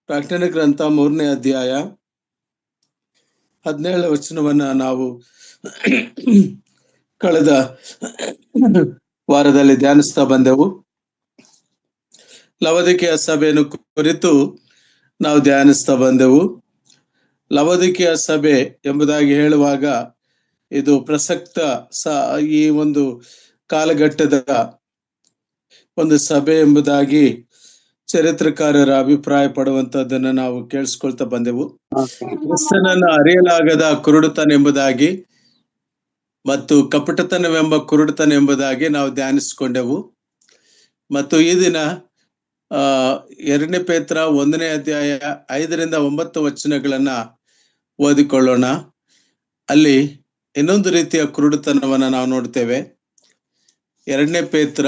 ಪ್ರಕಟಣೆ ಗ್ರಂಥ 3ನೇ ಅಧ್ಯಾಯ 17 ವಚನವನ್ನ ನಾವು ಕಳೆದ ವಾರದಲ್ಲಿ ಧ್ಯಾನಿಸ್ತಾ ಬಂದೆವು. ಲವೋದಿಕೀಯ ಸಭೆಯನ್ನು ಕುರಿತು ನಾವು ಧ್ಯಾನಿಸ್ತಾ ಬಂದೆವು. ಲವೋದಿಕೀಯ ಸಭೆ ಎಂಬುದಾಗಿ ಹೇಳುವಾಗ ಇದು ಪ್ರಸಕ್ತ ಈ ಒಂದು ಕಾಲಘಟ್ಟದ ಒಂದು ಸಭೆ ಎಂಬುದಾಗಿ ಚರಿತ್ರಕಾರರ ಅಭಿಪ್ರಾಯ ಪಡುವಂತದ್ದನ್ನ ನಾವು ಕೇಳಿಸ್ಕೊಳ್ತಾ ಬಂದೆವು. ಕ್ರಿಸ್ತನನ್ನ ಅರಿಯಲಾಗದ ಕುರುಡುತನ ಎಂಬುದಾಗಿ ಮತ್ತು ಕಪಟತನವೆಂಬ ಕುರುಡುತನ ಎಂಬುದಾಗಿ ನಾವು ಧ್ಯಾನಿಸಿಕೊಂಡೆವು. ಮತ್ತು ಈ ದಿನ 2 ಪೇತ್ರ 1ನೇ ಅಧ್ಯಾಯ 5ರಿಂದ 9 ವಚನಗಳನ್ನ ಓದಿಕೊಳ್ಳೋಣ. ಅಲ್ಲಿ ಇನ್ನೊಂದು ರೀತಿಯ ಕುರುಡುತನವನ್ನ ನಾವು ನೋಡ್ತೇವೆ. 2 ಪೇತ್ರ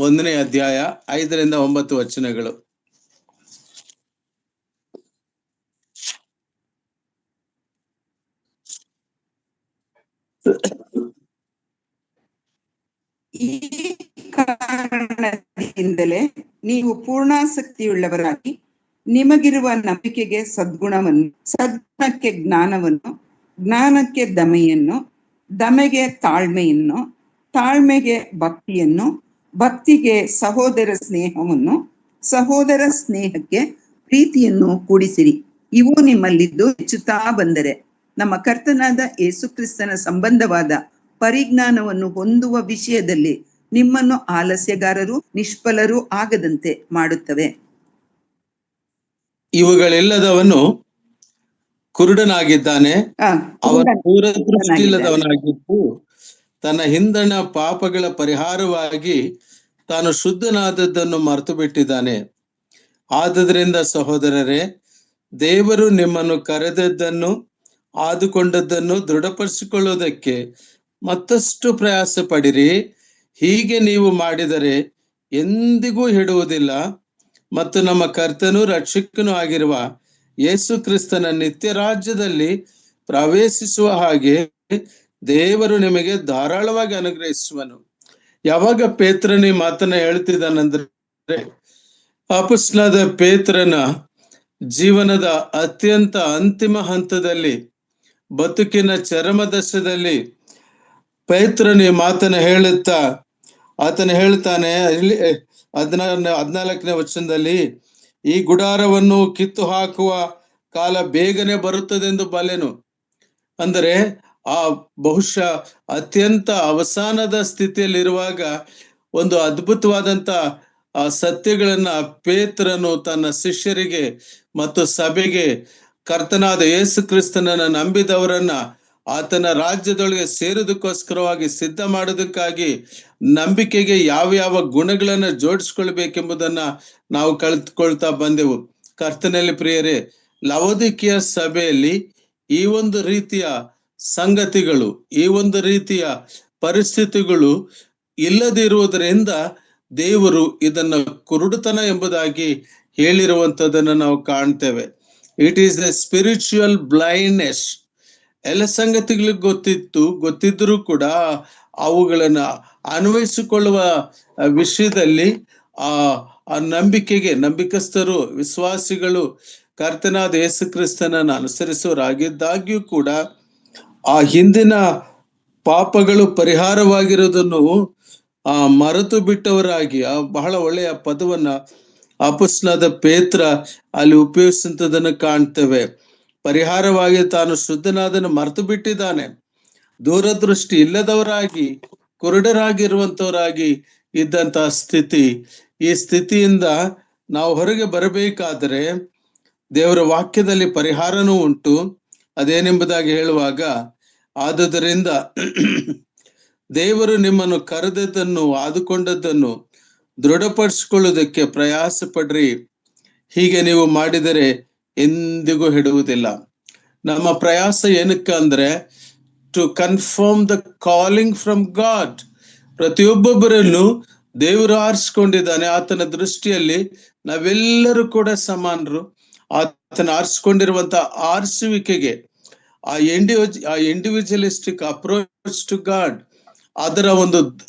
1ನೇ ಅಧ್ಯಾಯ 5ರಿಂದ 9 ವಚನಗಳು. ಈ ಕಾರಣದಿಂದಲೇ ನೀವು ಪೂರ್ಣಾಸಕ್ತಿಯುಳ್ಳವರಾಗಿ ನಿಮಗಿರುವ ನಂಬಿಕೆಗೆ ಸದ್ಗುಣವನ್ನು, ಸದ್ಗುಣಕ್ಕೆ ಜ್ಞಾನವನ್ನು, ಜ್ಞಾನಕ್ಕೆ ದಮೆಯನ್ನು, ದಮೆಗೆ ತಾಳ್ಮೆಯನ್ನು, ತಾಳ್ಮೆಗೆ ಭಕ್ತಿಯನ್ನು, ಭಕ್ತಿಗೆ ಸಹೋದರ ಸ್ನೇಹವನ್ನು, ಸಹೋದರ ಸ್ನೇಹಕ್ಕೆ ಪ್ರೀತಿಯನ್ನು ಕೂಡಿಸಿರಿ. ಇವು ನಿಮ್ಮಲ್ಲಿದ್ದು ಹೆಚ್ಚುತ್ತಾ ಬಂದರೆ ನಮ್ಮ ಕರ್ತನಾದ ಯೇಸು ಕ್ರಿಸ್ತನ ಸಂಬಂಧವಾದ ಪರಿಜ್ಞಾನವನ್ನು ಹೊಂದುವ ವಿಷಯದಲ್ಲಿ ನಿಮ್ಮನ್ನು ಆಲಸ್ಯಗಾರರು, ನಿಷ್ಫಲರೂ ಆಗದಂತೆ ಮಾಡುತ್ತವೆ. ಇವುಗಳೆಲ್ಲದವನು ಕುರುಡನಾಗಿದ್ದಾನೆ, ಅವನ ದೂರದೃಷ್ಟಿ ಇಲ್ಲದವನಾಗಿದ್ದು ತನ್ನ ಹಿಂದಣ ಪಾಪಗಳ ಪರಿಹಾರವಾಗಿ ತಾನು ಶುದ್ಧನಾದದ್ದನ್ನು ಮರೆತು ಬಿಟ್ಟಿದ್ದಾನೆ. ಆದುದರಿಂದ ಸಹೋದರರೇ, ದೇವರು ನಿಮ್ಮನ್ನು ಕರೆದದ್ದನ್ನು, ಆದುಕೊಂಡದ್ದನ್ನು ದೃಢಪಡಿಸಿಕೊಳ್ಳುವುದಕ್ಕೆ ಮತ್ತಷ್ಟು ಪ್ರಯಾಸ ಪಡಿರಿ. ಹೀಗೆ ನೀವು ಮಾಡಿದರೆ ಎಂದಿಗೂ ಹಿಡುವುದಿಲ್ಲ. ಮತ್ತು ನಮ್ಮ ಕರ್ತನೂ ರಕ್ಷಕನೂ ಆಗಿರುವ ಯೇಸು ಕ್ರಿಸ್ತನ ನಿತ್ಯ ರಾಜ್ಯದಲ್ಲಿ ಪ್ರವೇಶಿಸುವ ಹಾಗೆ ದೇವರು ನಿಮಗೆ ಧಾರಾಳವಾಗಿ ಅನುಗ್ರಹಿಸುವನು. ಯಾವಾಗ ಪೇತ್ರನ ಮಾತನ್ನ ಹೇಳ್ತಿದ್ದಾನಂದ್ರೆ, ಅಪೊಸ್ತಲನಾದ ಪೇತ್ರನ ಜೀವನದ ಅತ್ಯಂತ ಅಂತಿಮ ಹಂತದಲ್ಲಿ, ಬದುಕಿನ ಚರಮದಶದಲ್ಲಿ ಪೇತ್ರನ ಮಾತನ್ನ ಹೇಳುತ್ತಾ ಆತನ ಹೇಳ್ತಾನೆ. ಇಲ್ಲಿ 14ನೇ ವಚನದಲ್ಲಿ, ಈ ಗುಡಾರವನ್ನು ಕಿತ್ತು ಹಾಕುವ ಕಾಲ ಬೇಗನೆ ಬರುತ್ತದೆಂದು ಬಲ್ಲೆನು. ಅಂದರೆ ಆ ಬಹುಶಃ ಅತ್ಯಂತ ಅವಸಾನದ ಸ್ಥಿತಿಯಲ್ಲಿರುವಾಗ ಒಂದು ಅದ್ಭುತವಾದಂತ ಸತ್ಯಗಳನ್ನ ಪೇತ್ರನು ತನ್ನ ಶಿಷ್ಯರಿಗೆ ಮತ್ತು ಸಭೆಗೆ, ಕರ್ತನಾದ ಯೇಸು ಕ್ರಿಸ್ತನನ್ನ ನಂಬಿದವರನ್ನ ಆತನ ರಾಜ್ಯದೊಳಗೆ ಸೇರುವುದಕ್ಕೋಸ್ಕರವಾಗಿ ಸಿದ್ಧ ಮಾಡೋದಕ್ಕಾಗಿ ನಂಬಿಕೆಗೆ ಯಾವ ಗುಣಗಳನ್ನ ಜೋಡಿಸ್ಕೊಳ್ಬೇಕೆಂಬುದನ್ನ ನಾವು ಕಲಿತ್ಕೊಳ್ತಾ ಬಂದೆವು. ಕರ್ತನಲ್ಲಿ ಪ್ರಿಯರೇ, ಲವೋದಿಕೀಯ ಸಭೆಯಲ್ಲಿ ಈ ಒಂದು ರೀತಿಯ ಸಂಗತಿಗಳು, ಈ ಒಂದು ರೀತಿಯ ಪರಿಸ್ಥಿತಿಗಳು ಇಲ್ಲದಿರುವುದರಿಂದ ದೇವರು ಇದನ್ನ ಕುರುಡುತನ ಎಂಬುದಾಗಿ ಹೇಳಿರುವಂತದನ್ನ ನಾವು ಕಾಣ್ತೇವೆ. It is A spiritual blindness. ಎಲ್ಲ ಸಂಗತಿಗಳಿಗೆ ಗೊತ್ತಿದ್ರೂ ಕೂಡ ಅವುಗಳನ್ನ ಅನ್ವಯಿಸಿಕೊಳ್ಳುವ ವಿಷಯದಲ್ಲಿ ಆ ನಂಬಿಕಸ್ಥರು, ವಿಶ್ವಾಸಿಗಳು ಕರ್ತನಾದ ಯೇಸು ಕ್ರಿಸ್ತನನ್ನು ಅನುಸರಿಸುವರಾಗಿದ್ದಾಗ್ಯೂ ಕೂಡ ಆ ಹಿಂದಿನ ಪಾಪಗಳು ಪರಿಹಾರವಾಗಿರೋದನ್ನು ಮರೆತು ಬಿಟ್ಟವರಾಗಿ, ಬಹಳ ಒಳ್ಳೆಯ ಪದವನ್ನ ಅಪೊಸ್ತಲನಾದ ಪೇತ್ರ ಅಲ್ಲಿ ಉಪಯೋಗಿಸುವಂಥದ್ದನ್ನು ಕಾಣ್ತೇವೆ. ಪರಿಹಾರವಾಗಿ ತಾನು ಶುದ್ಧನಾದನ್ನು ಮರೆತು ಬಿಟ್ಟಿದ್ದಾನೆ. ದೂರದೃಷ್ಟಿ ಇಲ್ಲದವರಾಗಿ, ಕುರುಡರಾಗಿರುವಂತವರಾಗಿ ಇದ್ದಂತಹ ಸ್ಥಿತಿ. ಈ ಸ್ಥಿತಿಯಿಂದ ನಾವು ಹೊರಗೆ ಬರಬೇಕಾದರೆ ದೇವರ ವಾಕ್ಯದಲ್ಲಿ ಪರಿಹಾರನೂ ಉಂಟು. ಅದೇನೆಂಬುದಾಗಿ ಹೇಳುವಾಗ, ಆದುದರಿಂದ ದೇವರು ನಿಮ್ಮನ್ನು ಕರೆದದ್ದನ್ನು, ಆದುಕೊಂಡದ್ದನ್ನು ದೃಢಪಡಿಸಿಕೊಳ್ಳುವುದಕ್ಕೆ ಪ್ರಯಾಸ ಪಡ್ರಿ. ಹೀಗೆ ನೀವು ಮಾಡಿದರೆ ಎಂದಿಗೂ ಹಿಡುವುದಿಲ್ಲ. ನಮ್ಮ ಪ್ರಯಾಸ ಏನಕ್ಕೆ ಅಂದ್ರೆ, to confirm the calling from God. ಪ್ರತಿಯೊಬ್ಬೊಬ್ಬರನ್ನು ದೇವರು ಆರಿಸಿಕೊಂಡಿದ್ದಾನೆ. ಆತನ ದೃಷ್ಟಿಯಲ್ಲಿ ನಾವೆಲ್ಲರೂ ಕೂಡ ಸಮಾನರು. ಆತನ ಆರಿಸಿಕೊಂಡಿರುವಂತ ಆರಿಸುವಿಕೆಗೆ, ಆ ಇಂಡಿವಿಜುವಲಿಸ್ಟಿಕ್ ಅಪ್ರೋಚ್ ಟು ಗಾಡ್, ಅದರ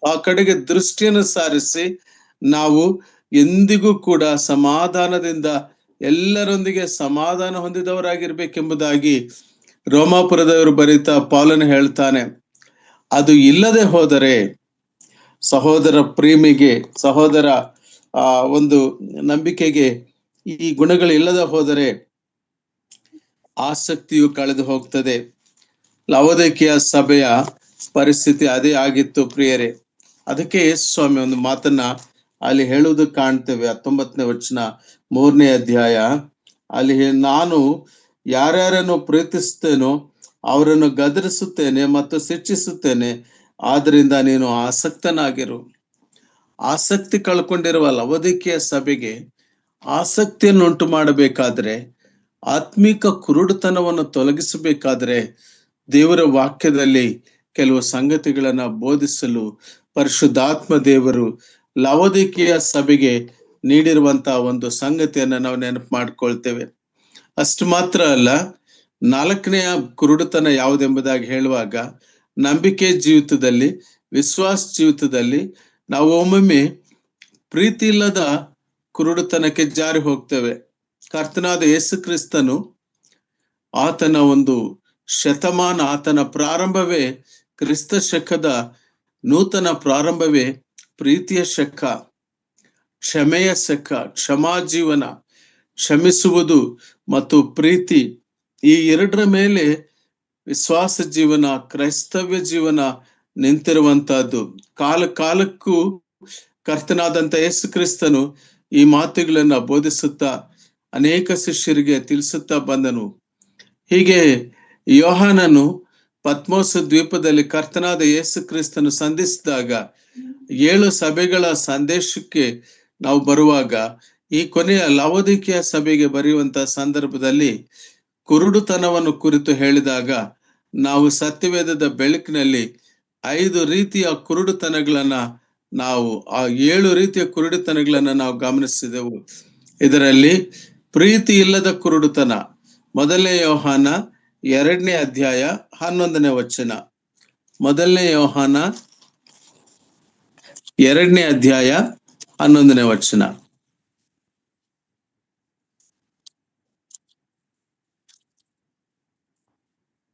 ಆ ಕಡೆಗೆ ದೃಷ್ಟಿಯನ್ನು ಸಾರಿಸಿ ನಾವು ಎಂದಿಗೂ ಕೂಡ ಸಮಾಧಾನದಿಂದ ಎಲ್ಲರೊಂದಿಗೆ ಸಮಾಧಾನ ಹೊಂದಿದವರಾಗಿರ್ಬೇಕೆಂಬುದಾಗಿ ರೋಮಾಪುರದವರು ಬರೀತ ಪೌಲನು ಹೇಳ್ತಾನೆ. ಅದು ಇಲ್ಲದೆ ಹೋದರೆ, ಸಹೋದರ ಪ್ರೇಮಿಗೆ, ಸಹೋದರ ಒಂದು ನಂಬಿಕೆಗೆ ಈ ಗುಣಗಳು ಇಲ್ಲದೆ ಹೋದರೆ ಆಸಕ್ತಿಯು ಕಳೆದು ಹೋಗ್ತದೆ. ಲವೋದಿಕೀಯ ಸಭೆಯ ಪರಿಸ್ಥಿತಿ ಅದೇ ಆಗಿತ್ತು ಪ್ರಿಯರೇ. ಅದಕ್ಕೆ ಯೇಸು ಸ್ವಾಮಿ ಒಂದು ಮಾತನ್ನ ಅಲ್ಲಿ ಹೇಳುವುದು ಕಾಣ್ತೇವೆ. 19ನೇ ವಚನ 3ನೇ ಅಧ್ಯಾಯ ಅಲ್ಲಿ, ನಾನು ಯಾರ್ಯಾರನ್ನು ಪ್ರೀತಿಸುತ್ತೇನೋ ಅವರನ್ನು ಗದರಿಸುತ್ತೇನೆ ಮತ್ತು ಶಿಕ್ಷಿಸುತ್ತೇನೆ, ಆದ್ರಿಂದ ನೀನು ಆಸಕ್ತನಾಗಿರು. ಆಸಕ್ತಿ ಕಳ್ಕೊಂಡಿರುವ ಲವೋದಿಕೀಯ ಸಭೆಗೆ ಆಸಕ್ತಿಯನ್ನು ಉಂಟು ಮಾಡಬೇಕಾದ್ರೆ, ಆತ್ಮಿಕ ಕುರುಡುತನವನ್ನು ತೊಲಗಿಸಬೇಕಾದ್ರೆ ದೇವರ ವಾಕ್ಯದಲ್ಲಿ ಕೆಲವು ಸಂಗತಿಗಳನ್ನ ಬೋಧಿಸಲು ಪರಿಶುದ್ಧಾತ್ಮ ದೇವರು ಲವೋದಿಕೀಯ ಸಭೆಗೆ ನೀಡಿರುವಂತಹ ಒಂದು ಸಂಗತಿಯನ್ನ ನಾವು ನೆನಪು ಮಾಡ್ಕೊಳ್ತೇವೆ. ಅಷ್ಟು ಮಾತ್ರ ಅಲ್ಲ, 4ನೆಯ ಕುರುಡುತನ ಯಾವುದೆಂಬುದಾಗಿ ಹೇಳುವಾಗ, ನಂಬಿಕೆ ಜೀವಿತದಲ್ಲಿ, ವಿಶ್ವಾಸ ಜೀವಿತದಲ್ಲಿ ನಾವು ಒಮ್ಮೊಮ್ಮೆ ಪ್ರೀತಿ ಇಲ್ಲದ ಕುರುಡುತನಕ್ಕೆ ಜಾರಿ ಹೋಗ್ತೇವೆ. ಕರ್ತನಾದ ಯೇಸು ಕ್ರಿಸ್ತನು ಆತನ ಒಂದು ಶತಮಾನ, ಆತನ ಪ್ರಾರಂಭವೇ, ಕ್ರಿಸ್ತ ಶಕದ ನೂತನ ಪ್ರಾರಂಭವೇ ಪ್ರೀತಿಯ ಶಕ, ಕ್ಷಮೆಯ ಶಕ, ಕ್ಷಮಾ ಜೀವನ, ಕ್ಷಮಿಸುವುದು ಮತ್ತು ಪ್ರೀತಿ, ಈ ಎರಡರ ಮೇಲೆ ವಿಶ್ವಾಸ ಜೀವನ, ಕ್ರೈಸ್ತವ್ಯ ಜೀವನ ನಿಂತಿರುವಂತಹದ್ದು. ಕಾಲ ಕಾಲಕ್ಕೂ ಕರ್ತನಾದಂತ ಯೇಸು ಕ್ರಿಸ್ತನು ಈ ಮಾತುಗಳನ್ನ ಬೋಧಿಸುತ್ತಾ ಅನೇಕ ಶಿಷ್ಯರಿಗೆ ತಿಳಿಸುತ್ತಾ ಬಂದನು. ಹೀಗೆ ಯೋಹಾನನು ಪತ್ಮೋಸ ದ್ವೀಪದಲ್ಲಿ ಕರ್ತನಾದ ಯೇಸು ಕ್ರಿಸ್ತನು ಸಂಧಿಸಿದಾಗ 7 ಸಭೆಗಳ ಸಂದೇಶಕ್ಕೆ ನಾವು ಬರುವಾಗ, ಈ ಕೊನೆಯ ಲವೋದಿಕೀಯ ಸಭೆಗೆ ಬರೆಯುವಂತಹ ಸಂದರ್ಭದಲ್ಲಿ ಕುರುಡುತನವನ್ನು ಕುರಿತು ಹೇಳಿದಾಗ, ನಾವು ಸತ್ಯವೇದದ ಬೆಳಕಿನಲ್ಲಿ 5 ರೀತಿಯ ಕುರುಡುತನಗಳನ್ನ ನಾವು, ಆ 7 ರೀತಿಯ ಕುರುಡುತನಗಳನ್ನ ನಾವು ಗಮನಿಸಿದೆವು. ಇದರಲ್ಲಿ ಪ್ರೀತಿ ಇಲ್ಲದ ಕುರುಡುತನ, 1ನೇ ಯೋಹಾನ 2ನೇ ಅಧ್ಯಾಯ 11ನೇ ವಚನ. 1ನೇ ಯೋಹಾನ 2ನೇ ಅಧ್ಯಾಯ 11ನೇ ವಚನ.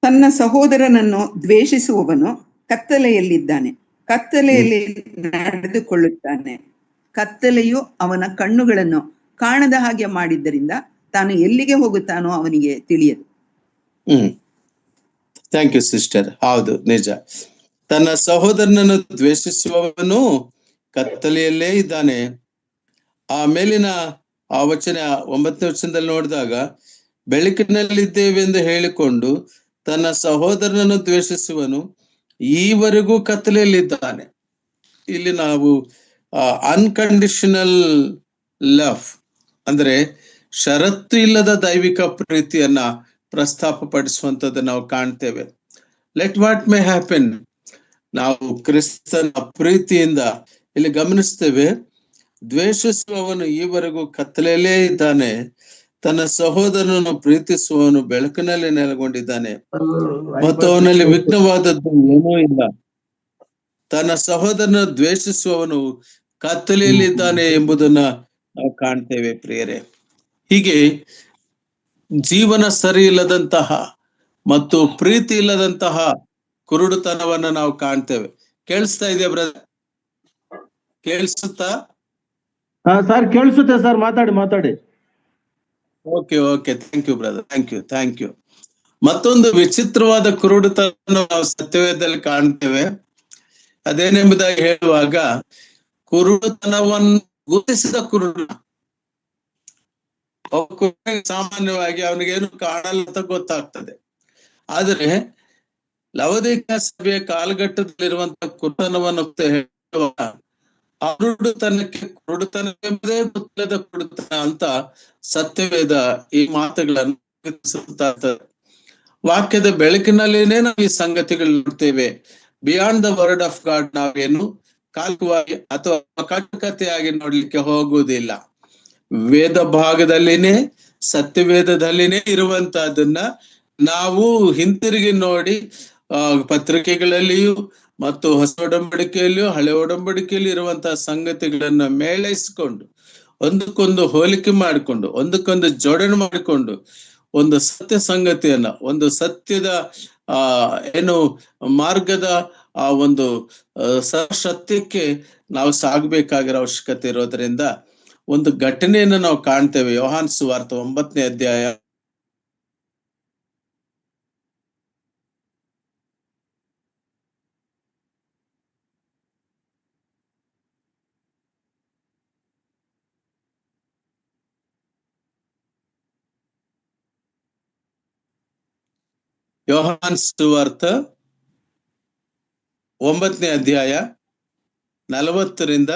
ತನ್ನ ಸಹೋದರನನ್ನು ದ್ವೇಷಿಸುವವನು ಕತ್ತಲೆಯಲ್ಲಿದ್ದಾನೆ, ಕತ್ತಲೆಯಲ್ಲಿ ನಡೆದುಕೊಳ್ಳುತ್ತಾನೆ. ಕತ್ತಲೆಯು ಅವನ ಕಣ್ಣುಗಳನ್ನು ಕಾಣದ ಹಾಗೆ ಮಾಡಿದ್ದರಿಂದ ತಾನು ಎಲ್ಲಿಗೆ ಹೋಗುತ್ತಾನೋ ಅವನಿಗೆ ತಿಳಿಯದು. Thank you sister. ಹೌದು, ನಿಜ. ತನ್ನ ಸಹೋದರನನ್ನು ದ್ವೇಷಿಸುವವನು ಕತ್ತಲೆಯಲ್ಲೇ ಇದ್ದಾನೆ. ಆ ಮೇಲಿನ ಆ ವಚನ 9ನೇ ವಚನದಲ್ಲಿ ನೋಡಿದಾಗ, ಬೆಳಕಿನಲ್ಲಿದ್ದೇವೆಂದು ಹೇಳಿಕೊಂಡು ತನ್ನ ಸಹೋದರನನ್ನು ದ್ವೇಷಿಸುವನು ಈವರೆಗೂ ಕತ್ತಲೆಯಲ್ಲಿದ್ದಾನೆ. ಇಲ್ಲಿ ನಾವು ಅನ್ಕಂಡೀಷನಲ್ ಲವ್ ಅಂದ್ರೆ ಷರತ್ತು ಇಲ್ಲದ ದೈವಿಕ ಪ್ರೀತಿಯನ್ನ ಪ್ರಸ್ತಾಪ ಪಡಿಸುವಂತದ್ದು ನಾವು ಕಾಣ್ತೇವೆ. ಲೆಟ್ ವಾಟ್ ಮೇ ಹ್ಯಾಪನ್, ನಾವು ಕ್ರಿಸ್ತನ ಪ್ರೀತಿಯಿಂದ ಇಲ್ಲಿ ಗಮನಿಸ್ತೇವೆ. ದ್ವೇಷಿಸುವವನು ಈವರೆಗೂ ಕತ್ತಲೆಯಲ್ಲೇ ಇದ್ದಾನೆ, ತನ್ನ ಸಹೋದರನನ್ನು ಪ್ರೀತಿಸುವವನು ಬೆಳಕಿನಲ್ಲಿ ನೆಲೆಗೊಂಡಿದ್ದಾನೆ ಮತ್ತು ಅವನಲ್ಲಿ ವಿಘ್ನವಾದದ್ದು ಏನೂ ಇಲ್ಲ. ತನ್ನ ಸಹೋದರನ ದ್ವೇಷಿಸುವವನು ಕತ್ತಲೆಯಲ್ಲಿದ್ದಾನೆ ಎಂಬುದನ್ನ ನಾವು ಕಾಣ್ತೇವೆ ಪ್ರಿಯರೇ. ಹೀಗೆ ಜೀವನ ಸರಿ ಇಲ್ಲದಂತಹ ಮತ್ತು ಪ್ರೀತಿ ಇಲ್ಲದಂತಹ ಕುರುಡುತನವನ್ನ ನಾವು ಕಾಣ್ತೇವೆ. ಕೇಳಿಸ್ತಾ ಇದೆಯಾ ಬ್ರದರ್? ಕೇಳಿಸುತ್ತಾ? ಸರ್ ಕೇಳಿಸುತ್ತೆ ಸರ್, ಮಾತಾಡಿ. Okay, thank you brother, thank you. ಮತ್ತೊಂದು ವಿಚಿತ್ರವಾದ ಕುರುಡುತನ ನಾವು ಸತ್ಯವೇದದಲ್ಲಿ ಕಾಣ್ತೇವೆ. ಅದೇನೆಂಬುದಾಗಿ ಹೇಳುವಾಗ, ಕುರುಡುತನವನ್ನು ಗುರುತಿಸಿದ ಕುರುಡ. ಸಾಮಾನ್ಯವಾಗಿ ಅವನಿಗೇನು ಕಾಣಲ್ಲ ಅಂತ ಗೊತ್ತಾಗ್ತದೆ. ಆದರೆ ಲವೋದಿಕೀಯ ಸಭೆಯ ಕಾಲಘಟ್ಟದಲ್ಲಿರುವಂತಹ ಕುರುಡುತನವನ್ನು ಹೇಳುವಾಗ, ಕುರುಡುತನಕ್ಕೆ ಕುರುಡುತನವೆಂಬುದೇ ಗೊತ್ತಿಲ್ಲದ ಕುರುಡುತನ ಅಂತ ಸತ್ಯವೇದ ಈ ಮಾತುಗಳನ್ನು ವಾಕ್ಯದ ಬೆಳಕಿನಲ್ಲೇನೆ ನಾವು ಈ ಸಂಗತಿಗಳು ನೋಡ್ತೇವೆ. Beyond the word of god ನಾವೇನು ಕಾಲ್ಕವಾಗಿ ಅಥವಾ ಕಟ್ಟುಕತೆಯಾಗಿ ನೋಡ್ಲಿಕ್ಕೆ ಹೋಗುವುದಿಲ್ಲ. ವೇದ ಭಾಗದಲ್ಲಿನೇ, ಸತ್ಯವೇದದಲ್ಲಿನೇ ಇರುವಂತಹದನ್ನ ನಾವು ಹಿಂತಿರುಗಿ ನೋಡಿ ಪತ್ರಿಕೆಗಳಲ್ಲಿಯೂ ಮತ್ತು ಹೊಸ ಒಡಂಬಡಿಕೆಯಲ್ಲಿಯೂ ಹಳೆ ಒಡಂಬಡಿಕೆಯಲ್ಲಿ ಇರುವಂತಹ ಸಂಗತಿಗಳನ್ನ ಮೇಳೈಸಿಕೊಂಡು ಒಂದಕ್ಕೊಂದು ಹೋಲಿಕೆ ಮಾಡಿಕೊಂಡು, ಒಂದಕ್ಕೊಂದು ಜೋಡಣೆ ಮಾಡಿಕೊಂಡು ಒಂದು ಸತ್ಯ ಸಂಗತಿಯನ್ನ, ಒಂದು ಸತ್ಯದ ಏನು ಮಾರ್ಗದ ಒಂದು ಸತ್ಯಕ್ಕೆ ನಾವು ಸಾಗಬೇಕಾಗಿರೋ ಅವಶ್ಯಕತೆ ಇರೋದ್ರಿಂದ ಒಂದು ಘಟನೆಯನ್ನು ನಾವು ಕಾಣ್ತೇವೆ. ಯೋಹಾನ್ ಸುವಾರ್ತೆ 9ನೇ ಅಧ್ಯಾಯ ಯೋಹಾನ್ ಸುವಾರ್ತೆ 9ನೇ ಅಧ್ಯಾಯ 40ರಿಂದ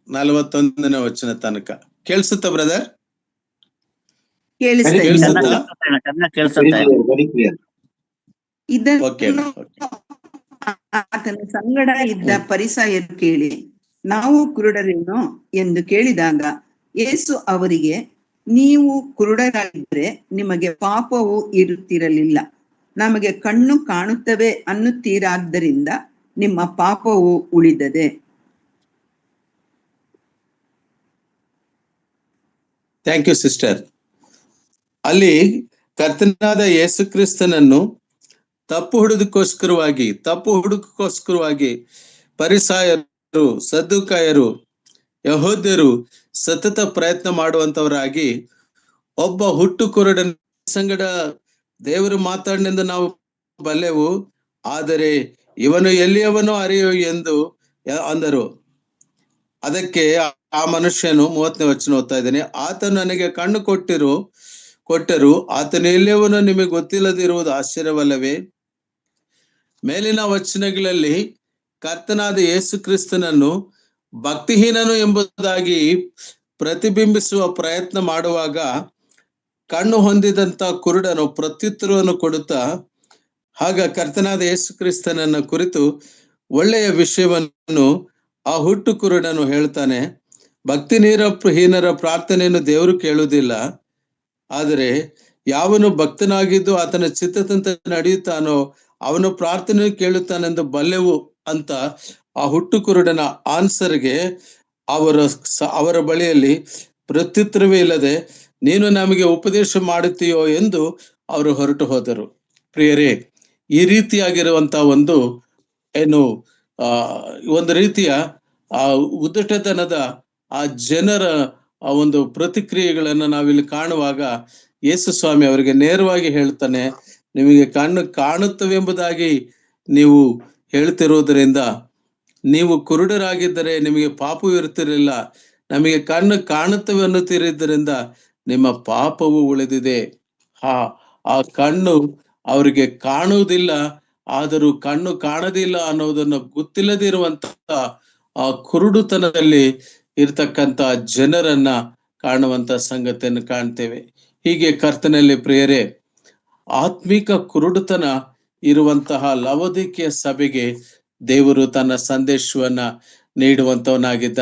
41ನೇ ವಚನ ತನಕ. ಕೇಳಿಸುತ್ತಾ ಬ್ರದರ್? ಕೇಳಿಸ್ತಾ ಇದೆ. ಕೇಳಿಸುತ್ತಾ? ಇದನ್ನು ಆತನ ಸಂಗಡ ಇದ್ದ ಪರಿಸಯರು ಕೇಳಿ, ನಾವು ಕುರುಡರೇನೋ ಎಂದು ಕೇಳಿದಾಗ ಯೇಸು ಅವರಿಗೆ, ನೀವು ಕುರುಡರಾಗಿದ್ದರೆ ನಿಮಗೆ ಪಾಪವು ಇರುತ್ತಿರಲಿಲ್ಲ. ನಮಗೆ ಕಣ್ಣು ಕಾಣುತ್ತವೆ ಅನ್ನುತ್ತೀರಾದ್ದರಿಂದ ನಿಮ್ಮ ಪಾಪವು ಉಳಿದದೆ. Thank you sister. ಅಲ್ಲಿ ಕರ್ತನಾದ ಯೇಸು ಕ್ರಿಸ್ತನನ್ನು ತಪ್ಪು ಹುಡುಕೋಸ್ಕರವಾಗಿ ಪರಿಸಾಯರು, ಸದ್ದುಕಾಯರು, ಯಹೂದ್ಯರು ಸತತ ಪ್ರಯತ್ನ ಮಾಡುವಂತವರಾಗಿ ಒಬ್ಬ ಹುಟ್ಟು ಕುರುಡನ ಸಂಗಡ ದೇವರು ಮಾತಾಡಿನೆಂದು ನಾವು ಬಲ್ಲೆವು, ಆದರೆ ಇವನು ಎಲ್ಲಿಯವನೋ ಅರಿಯೋ ಎಂದು ಅಂದರು. ಅದಕ್ಕೆ ಆ ಮನುಷ್ಯನು 30ನೇ ವಚನ ಓದ್ತಾ ಇದ್ದೇನೆ. ಆತನು ನನಗೆ ಕಣ್ಣು ಕೊಟ್ಟರು ಆತನು ಎಲ್ಲಿಯವನೋ ನಿಮಗೆ ಗೊತ್ತಿಲ್ಲದಿರುವುದು ಆಶ್ಚರ್ಯವಲ್ಲವೇ? ಮೇಲಿನ ವಚನಗಳಲ್ಲಿ ಕರ್ತನಾದ ಯೇಸು ಕ್ರಿಸ್ತನನ್ನು ಭಕ್ತಿಹೀನನು ಎಂಬುದಾಗಿ ಪ್ರತಿಬಿಂಬಿಸುವ ಪ್ರಯತ್ನ ಮಾಡುವಾಗ ಕಣ್ಣು ಹೊಂದಿದಂತ ಕುರುಡನು ಪ್ರತ್ಯುತ್ತರವನ್ನು ಕೊಡುತ್ತಾ, ಆಗ ಕರ್ತನಾದ ಯೇಸು ಕ್ರಿಸ್ತನನ್ನ ಕುರಿತು ಒಳ್ಳೆಯ ವಿಷಯವನ್ನು ಆ ಹುಟ್ಟು ಕುರುಡನು ಹೇಳ್ತಾನೆ. ಭಕ್ತಿಹೀನರ ಪ್ರಾರ್ಥನೆಯನ್ನು ದೇವರು ಕೇಳುವುದಿಲ್ಲ, ಆದರೆ ಯಾವನು ಭಕ್ತನಾಗಿದ್ದು ಆತನ ಚಿತ್ತದಂತೆ ನಡೆಯುತ್ತಾನೋ ಅವನು ಪ್ರಾರ್ಥನೆ ಕೇಳುತ್ತಾನೆಂದು ಬಲ್ಲೆವು ಅಂತ ಆ ಹುಟ್ಟು ಕುರುಡನ ಆನ್ಸರ್ಗೆ ಅವರ ಬಳಿಯಲ್ಲಿ ಪ್ರತ್ಯುತ್ತರವೇ ಇಲ್ಲದೆ, ನೀನು ನಮಗೆ ಉಪದೇಶ ಮಾಡುತ್ತೀಯೋ ಎಂದು ಅವರು ಹೊರಟು ಹೋದರು. ಪ್ರಿಯರೇ, ಈ ರೀತಿಯಾಗಿರುವಂತ ಒಂದು ರೀತಿಯ ಉದ್ದಟತನದ ಆ ಜನರ ಆ ಒಂದು ಪ್ರತಿಕ್ರಿಯೆಗಳನ್ನ ನಾವಿಲ್ಲಿ ಕಾಣುವಾಗ ಯೇಸು ಸ್ವಾಮಿ ಅವರಿಗೆ ನೇರವಾಗಿ ಹೇಳ್ತಾನೆ, ನಿಮಗೆ ಕಣ್ಣು ಕಾಣುತ್ತವೆಂಬುದಾಗಿ ನೀವು ಹೇಳ್ತಿರೋದ್ರಿಂದ, ನೀವು ಕುರುಡರಾಗಿದ್ದರೆ ನಿಮಗೆ ಪಾಪವು ಇರ್ತಿರಲಿಲ್ಲ. ನಮಗೆ ಕಣ್ಣು ಕಾಣುತ್ತವೆ ಅನ್ನುತ್ತಿದ್ದರಿಂದ ನಿಮ್ಮ ಪಾಪವು ಉಳಿದಿದೆ. ಆ ಕಣ್ಣು ಅವರಿಗೆ ಕಾಣುವುದಿಲ್ಲ, ಆದರೂ ಕಣ್ಣು ಕಾಣದಿಲ್ಲ ಅನ್ನೋದನ್ನು ಗೊತ್ತಿಲ್ಲದಿರುವಂತ ಆ ಕುರುಡುತನದಲ್ಲಿ ಇರ್ತಕ್ಕಂಥ ಜನರನ್ನ ಕಾಣುವಂತ ಸಂಗತಿಯನ್ನು ಕಾಣ್ತೇವೆ. ಹೀಗೆ ಕರ್ತನಲ್ಲಿ ಪ್ರಿಯರೇ, ಆತ್ಮಿಕ ಕುರುಡುತನ ಇರುವಂತಹ ಲವೋದಿಕೀಯ ಸಭೆಗೆ ದೇವರು ತನ್ನ ಸಂದೇಶವನ್ನ ನೀಡುವಂತವನಾಗಿದ್ದ